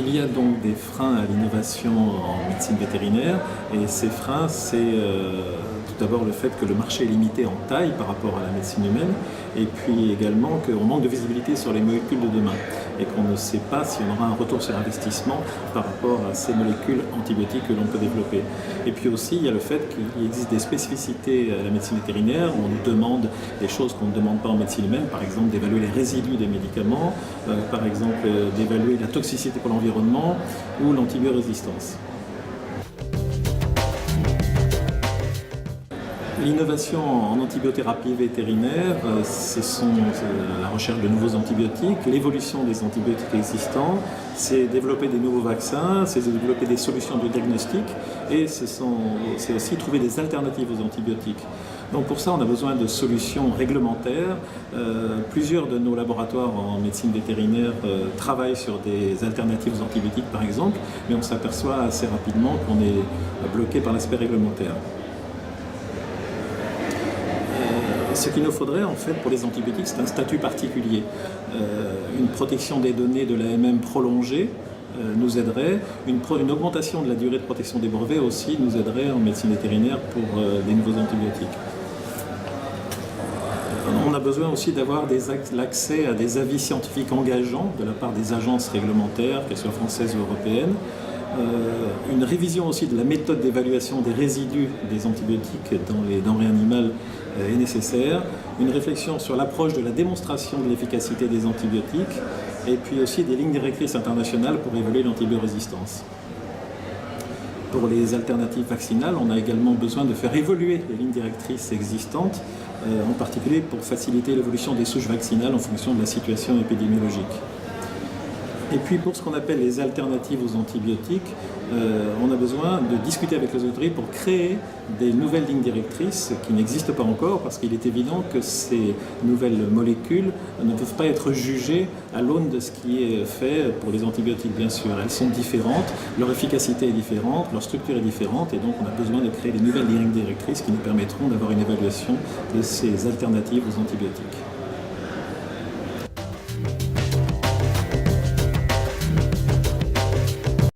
Il y a donc des freins à l'innovation en médecine vétérinaire et ces freins, c'est tout d'abord le fait que le marché est limité en taille par rapport à la médecine humaine et puis également qu'on manque de visibilité sur les molécules de demain et qu'on ne sait pas si on aura un retour sur investissement par rapport à ces molécules antibiotiques que l'on peut développer. Et puis aussi, il y a le fait qu'il existe des spécificités à la médecine vétérinaire où on nous demande des choses qu'on ne demande pas en médecine humaine, par exemple d'évaluer les résidus des médicaments, par exemple d'évaluer la toxicité pour l'environnement ou l'antibiorésistance. L'innovation en antibiothérapie vétérinaire, ce sont la recherche de nouveaux antibiotiques, l'évolution des antibiotiques existants, c'est développer des nouveaux vaccins, c'est développer des solutions de diagnostic et c'est aussi trouver des alternatives aux antibiotiques. Donc pour ça, on a besoin de solutions réglementaires. Plusieurs de nos laboratoires en médecine vétérinaire travaillent sur des alternatives aux antibiotiques, par exemple, mais on s'aperçoit assez rapidement qu'on est bloqué par l'aspect réglementaire. Ce qu'il nous faudrait en fait pour les antibiotiques, c'est un statut particulier. Une protection des données de l'AMM prolongée nous aiderait, une augmentation de la durée de protection des brevets aussi nous aiderait en médecine vétérinaire pour des nouveaux antibiotiques. On a besoin aussi d'avoir l'accès à des avis scientifiques engageants de la part des agences réglementaires, qu'elles soient françaises ou européennes. Une révision aussi de la méthode d'évaluation des résidus des antibiotiques dans les denrées animales est nécessaire. Une réflexion sur l'approche de la démonstration de l'efficacité des antibiotiques et puis aussi des lignes directrices internationales pour évaluer l'antibiorésistance. Pour les alternatives vaccinales, on a également besoin de faire évoluer les lignes directrices existantes, en particulier pour faciliter l'évolution des souches vaccinales en fonction de la situation épidémiologique. Et puis pour ce qu'on appelle les alternatives aux antibiotiques, on a besoin de discuter avec les autorités pour créer des nouvelles lignes directrices qui n'existent pas encore parce qu'il est évident que ces nouvelles molécules ne peuvent pas être jugées à l'aune de ce qui est fait pour les antibiotiques, bien sûr. Elles sont différentes, leur efficacité est différente, leur structure est différente et donc on a besoin de créer des nouvelles lignes directrices qui nous permettront d'avoir une évaluation de ces alternatives aux antibiotiques.